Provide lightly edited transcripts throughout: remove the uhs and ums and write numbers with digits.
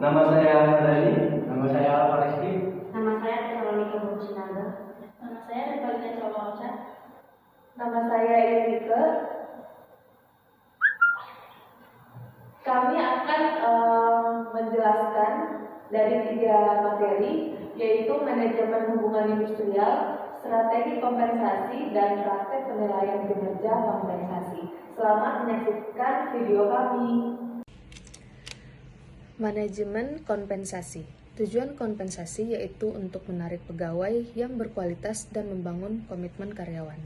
Nama saya Dani. Nama saya Farizki. Nama saya Veronica Buksinanda. Nama saya Revalina Cawalsa. Nama saya Enrique. Kami akan menjelaskan dari 3 materi, yaitu manajemen hubungan industrial, strategi kompensasi, dan praktek penilaian kinerja kompensasi. Selamat menyaksikan video kami. Manajemen kompensasi. Tujuan kompensasi yaitu untuk menarik pegawai yang berkualitas dan membangun komitmen karyawan.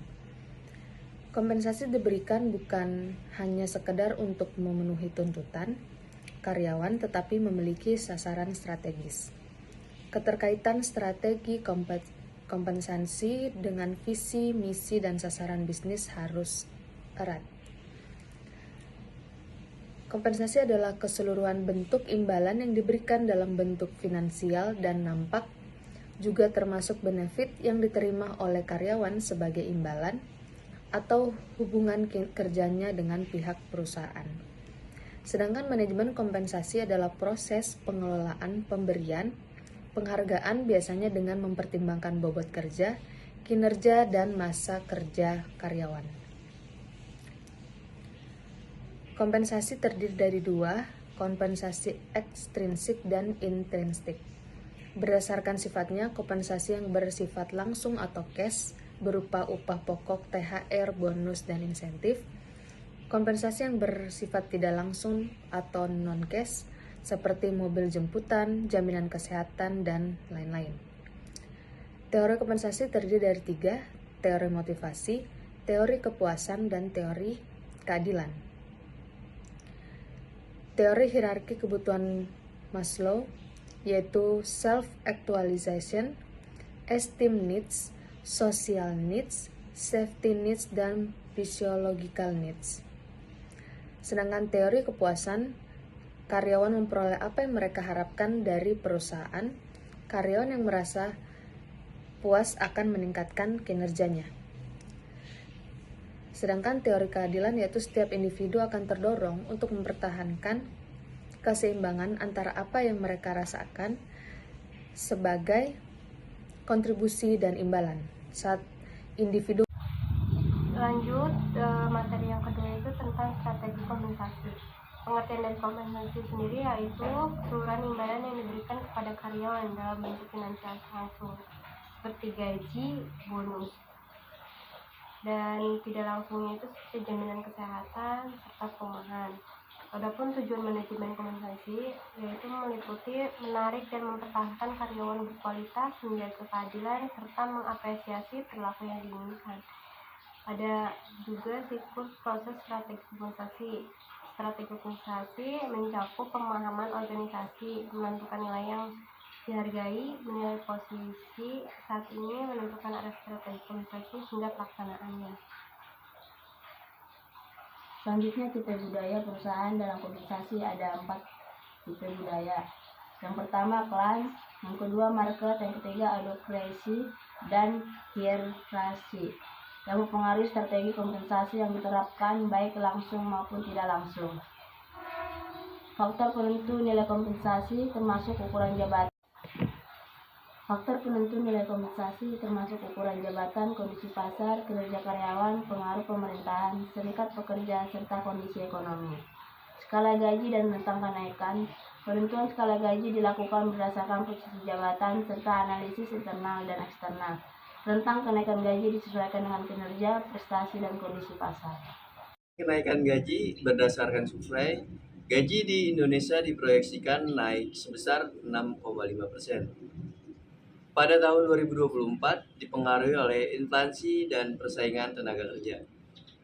Kompensasi diberikan bukan hanya sekedar untuk memenuhi tuntutan karyawan, tetapi memiliki sasaran strategis. Keterkaitan strategi kompensasi dengan visi, misi, dan sasaran bisnis harus erat. Kompensasi adalah keseluruhan bentuk imbalan yang diberikan dalam bentuk finansial dan nampak, juga termasuk benefit yang diterima oleh karyawan sebagai imbalan atau hubungan kerjanya dengan pihak perusahaan. Sedangkan manajemen kompensasi adalah proses pengelolaan pemberian penghargaan, biasanya dengan mempertimbangkan bobot kerja, kinerja, dan masa kerja karyawan. Kompensasi terdiri dari 2, kompensasi ekstrinsik dan intrinsik. Berdasarkan sifatnya, kompensasi yang bersifat langsung atau cash berupa upah pokok, THR, bonus, dan insentif. Kompensasi yang bersifat tidak langsung atau non-cash seperti mobil jemputan, jaminan kesehatan, dan lain-lain. Teori kompensasi terdiri dari 3, teori motivasi, teori kepuasan, dan teori keadilan. Teori hierarki kebutuhan Maslow yaitu self-actualization, esteem needs, social needs, safety needs, dan physiological needs. Sedangkan teori kepuasan, karyawan memperoleh apa yang mereka harapkan dari perusahaan. Karyawan yang merasa puas akan meningkatkan kinerjanya. Sedangkan teori keadilan yaitu setiap individu akan terdorong untuk mempertahankan keseimbangan antara apa yang mereka rasakan sebagai kontribusi dan imbalan saat individu. Lanjut, materi yang kedua itu tentang strategi kompensasi. Pengertian dari kompensasi sendiri yaitu keseluruhan imbalan yang diberikan kepada karyawan dalam bentuk finansial langsung seperti gaji, bonus, dan tidak langsungnya itu seperti jaminan kesehatan serta perumahan. Adapun tujuan manajemen kompensasi yaitu meliputi menarik dan mempertahankan karyawan berkualitas, menjaga keadilan, serta mengapresiasi perilaku yang diinginkan. Ada juga siklus proses strategi kompensasi. Strategi kompensasi mencakup pemahaman organisasi, menentukan nilai yang dihargai, menilai posisi saat ini, menentukan arah strategi kompensasi hingga pelaksanaannya. Selanjutnya tipe budaya perusahaan dalam kompensasi. Ada 4 tipe budaya. Yang pertama klan, yang kedua market, yang ketiga advokasi dan hierarki yang mempengaruhi strategi kompensasi yang diterapkan baik langsung maupun tidak langsung. Faktor penentu nilai kompensasi termasuk ukuran jabatan. Faktor penentu nilai kompensasi termasuk ukuran jabatan, kondisi pasar, kinerja karyawan, pengaruh pemerintahan, serikat pekerja, serta kondisi ekonomi. Skala gaji dan tentang kenaikan. Penentuan skala gaji dilakukan berdasarkan posisi jabatan serta analisis internal dan eksternal. Rentang kenaikan gaji disesuaikan dengan kinerja, prestasi, dan kondisi pasar. Kenaikan gaji berdasarkan survei, gaji di Indonesia diproyeksikan naik sebesar 6,5%. Pada tahun 2024 dipengaruhi oleh inflasi dan persaingan tenaga kerja.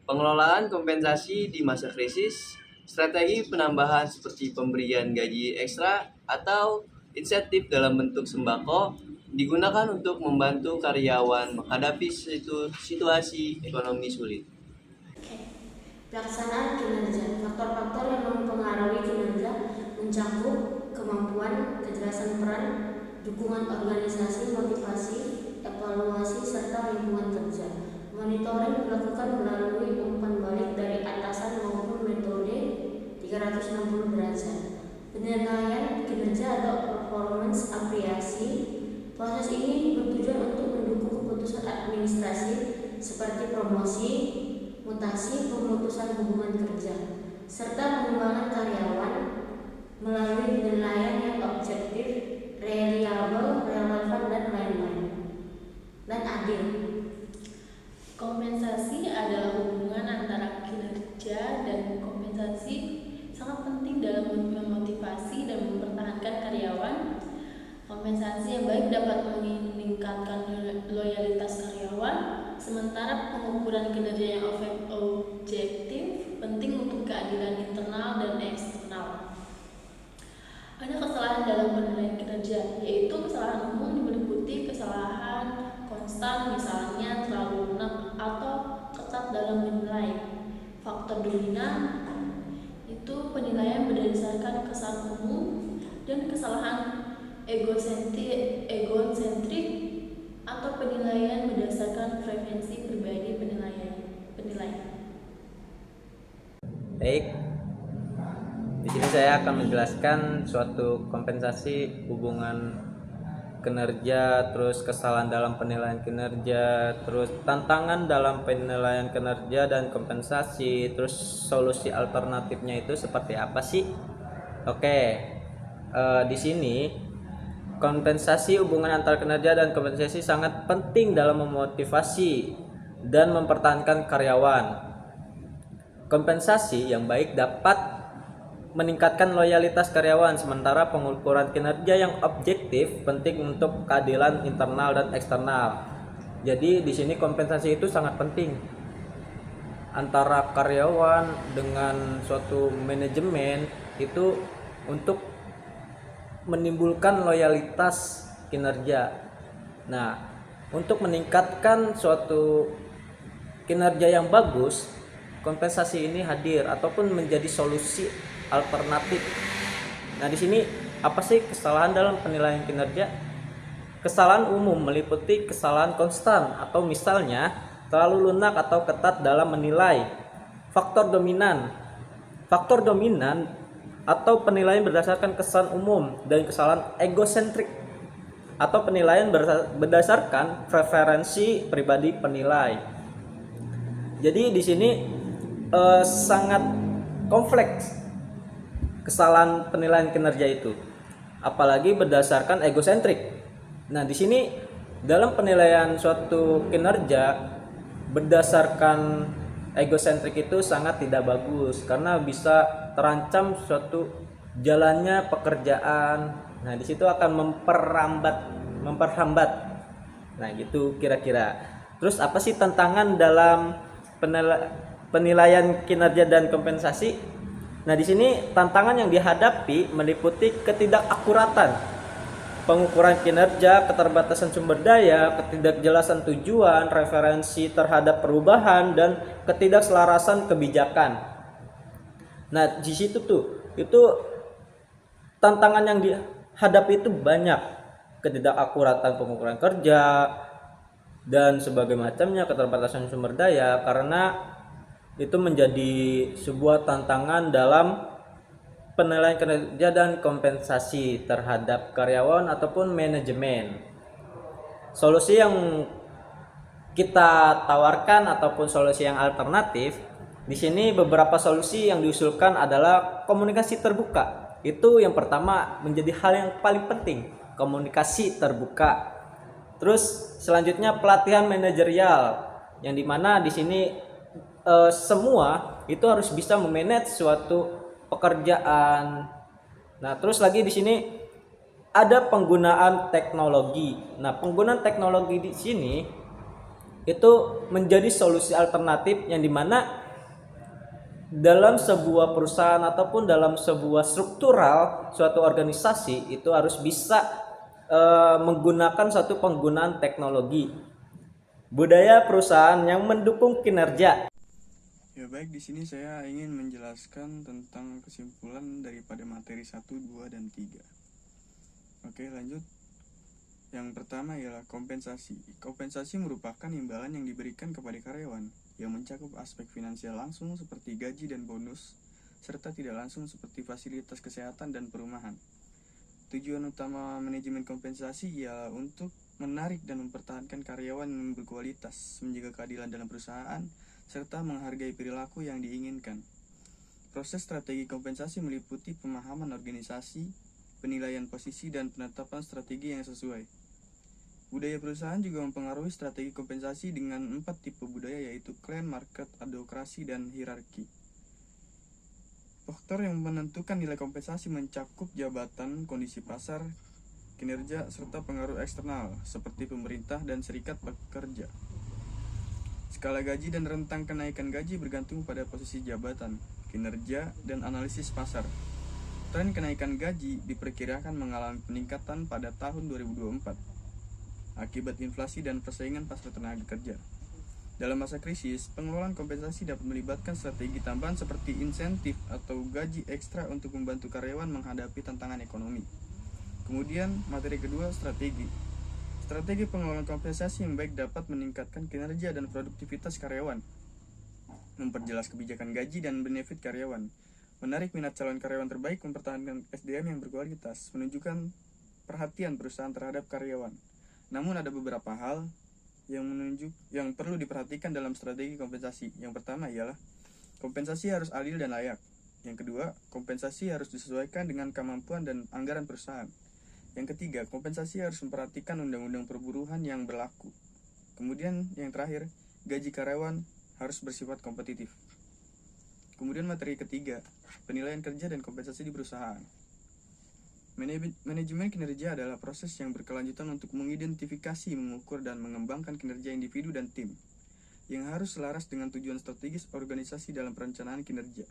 Pengelolaan kompensasi di masa krisis, strategi penambahan seperti pemberian gaji ekstra atau insentif dalam bentuk sembako digunakan untuk membantu karyawan menghadapi situasi ekonomi sulit. Pelaksanaan kinerja. Faktor-faktor yang mempengaruhi kinerja mencakup kemampuan, kejelasan peran, dukungan organisasi, motivasi, evaluasi, serta lingkungan kerja. Monitoring dilakukan melalui umpan balik dari atasan maupun metode 360 derajat. penilaian kinerja atau performance apresiasi. Proses ini bertujuan untuk mendukung keputusan administrasi seperti promosi, mutasi, pemutusan hubungan kerja, serta pengembangan karyawan melalui penilaian yang objektif, reliable, relevan, dan lain-lain, dan adil. Kompensasi adalah hubungan antara kinerja dan kompensasi sangat penting dalam memotivasi dan mempertahankan karyawan. Kompensasi yang baik dapat meningkatkan loyalitas karyawan, sementara pengukuran kinerja yang objektif penting untuk keadilan internal dan eksternal. Ada kesalahan dalam penilaian kinerja, yaitu kesalahan umum meliputi kesalahan konstan, misalnya terlalu lunak atau ketat dalam menilai. Faktor dominan itu penilaian berdasarkan kesan umum, dan kesalahan egosentrik atau penilaian berdasarkan preferensi pribadi penilai. Baik, di sini saya akan menjelaskan suatu kompensasi hubungan kinerja, terus kesalahan dalam penilaian kinerja, terus tantangan dalam penilaian kinerja dan kompensasi, terus solusi alternatifnya itu seperti apa sih? Oke, di sini kompensasi hubungan antara kinerja dan kompensasi sangat penting dalam memotivasi dan mempertahankan karyawan. Kompensasi yang baik dapat meningkatkan loyalitas karyawan, sementara pengukuran kinerja yang objektif penting untuk keadilan internal dan eksternal. Jadi di sini kompensasi itu sangat penting antara karyawan dengan suatu manajemen itu untuk menimbulkan loyalitas kinerja. Nah, untuk meningkatkan suatu kinerja yang bagus, kompensasi ini hadir ataupun menjadi solusi alternatif. Nah, di sini apa sih kesalahan dalam penilaian kinerja? Kesalahan umum meliputi kesalahan konstan atau misalnya terlalu lunak atau ketat dalam menilai. Faktor dominan atau penilaian berdasarkan kesan umum, dan kesalahan egosentrik atau penilaian berdasarkan preferensi pribadi penilai. Jadi di sini sangat kompleks kesalahan penilaian kinerja itu, apalagi berdasarkan egosentrik. Nah, di sini dalam penilaian suatu kinerja berdasarkan egosentrik itu sangat tidak bagus karena bisa terancam suatu jalannya pekerjaan. Nah, di situ akan memperhambat. Nah, gitu kira-kira. Terus apa sih tantangan dalam penilaian kinerja dan kompensasi? Nah, di sini tantangan yang dihadapi meliputi ketidakakuratan pengukuran kinerja, keterbatasan sumber daya, ketidakjelasan tujuan, referensi terhadap perubahan, dan ketidakselarasan kebijakan. Nah, di situ itu tantangan yang dihadapi itu banyak, ketidakakuratan pengukuran kerja dan sebagainya macamnya, keterbatasan sumber daya, karena itu menjadi sebuah tantangan dalam penilaian kinerja dan kompensasi terhadap karyawan ataupun manajemen. Solusi yang kita tawarkan ataupun solusi yang alternatif, di sini beberapa solusi yang diusulkan adalah komunikasi terbuka. Itu yang pertama menjadi hal yang paling penting, komunikasi terbuka. Terus selanjutnya pelatihan manajerial, yang dimana di sini semua itu harus bisa memanage suatu pekerjaan. Nah, terus lagi di sini ada penggunaan teknologi. Nah, penggunaan teknologi di sini itu menjadi solusi alternatif yang dimana dalam sebuah perusahaan ataupun dalam sebuah struktural suatu organisasi itu harus bisa menggunakan suatu penggunaan teknologi. Budaya perusahaan yang mendukung kinerja. Ya baik, di sini saya ingin menjelaskan tentang kesimpulan daripada materi 1, 2, dan 3. Oke, lanjut. Yang pertama ialah kompensasi. Kompensasi merupakan imbalan yang diberikan kepada karyawan yang mencakup aspek finansial langsung seperti gaji dan bonus, serta tidak langsung seperti fasilitas kesehatan dan perumahan. Tujuan utama manajemen kompensasi ialah untuk menarik dan mempertahankan karyawan yang berkualitas, menjaga keadilan dalam perusahaan, serta menghargai perilaku yang diinginkan. Proses strategi kompensasi meliputi pemahaman organisasi, penilaian posisi, dan penetapan strategi yang sesuai. Budaya perusahaan juga mempengaruhi strategi kompensasi dengan 4 tipe budaya, yaitu klan, market, adhokrasi, dan hierarki. Faktor yang menentukan nilai kompensasi mencakup jabatan, kondisi pasar, kinerja, serta pengaruh eksternal seperti pemerintah dan serikat pekerja. Skala gaji dan rentang kenaikan gaji bergantung pada posisi jabatan, kinerja, dan analisis pasar. Tren kenaikan gaji diperkirakan mengalami peningkatan pada tahun 2024 akibat inflasi dan persaingan pasar tenaga kerja. Dalam masa krisis, pengelolaan kompensasi dapat melibatkan strategi tambahan seperti insentif atau gaji ekstra untuk membantu karyawan menghadapi tantangan ekonomi. Kemudian, materi kedua, strategi. Strategi pengelolaan kompensasi yang baik dapat meningkatkan kinerja dan produktivitas karyawan, memperjelas kebijakan gaji dan benefit karyawan, menarik minat calon karyawan terbaik, mempertahankan SDM yang berkualitas, menunjukkan perhatian perusahaan terhadap karyawan. Namun ada beberapa hal yang perlu diperhatikan dalam strategi kompensasi. Yang pertama ialah kompensasi harus adil dan layak. Yang kedua, kompensasi harus disesuaikan dengan kemampuan dan anggaran perusahaan. Yang ketiga, kompensasi harus memperhatikan undang-undang perburuhan yang berlaku. Kemudian yang terakhir, gaji karyawan harus bersifat kompetitif. Kemudian materi ketiga, penilaian kerja dan kompensasi di perusahaan. Manajemen kinerja adalah proses yang berkelanjutan untuk mengidentifikasi, mengukur, dan mengembangkan kinerja individu dan tim, yang harus selaras dengan tujuan strategis organisasi dalam perencanaan kinerja.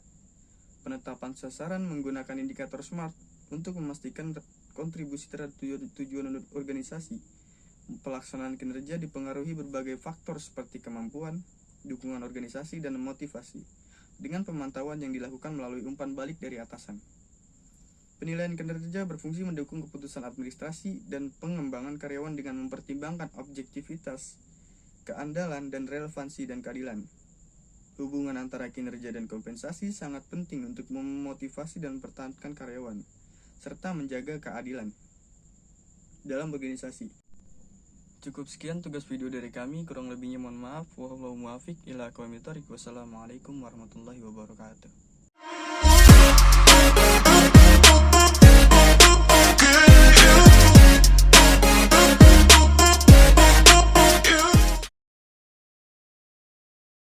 Penetapan sasaran menggunakan indikator SMART untuk memastikan kontribusi terhadap tujuan organisasi. Pelaksanaan kinerja dipengaruhi berbagai faktor seperti kemampuan, dukungan organisasi, dan motivasi, dengan pemantauan yang dilakukan melalui umpan balik dari atasan. Penilaian kinerja berfungsi mendukung keputusan administrasi dan pengembangan karyawan dengan mempertimbangkan objektivitas, keandalan, dan relevansi dan keadilan. Hubungan antara kinerja dan kompensasi sangat penting untuk memotivasi dan mempertahankan karyawan, serta menjaga keadilan dalam organisasi. Cukup sekian tugas video dari kami, kurang lebihnya mohon maaf. Wassalamualaikum warahmatullahi wabarakatuh.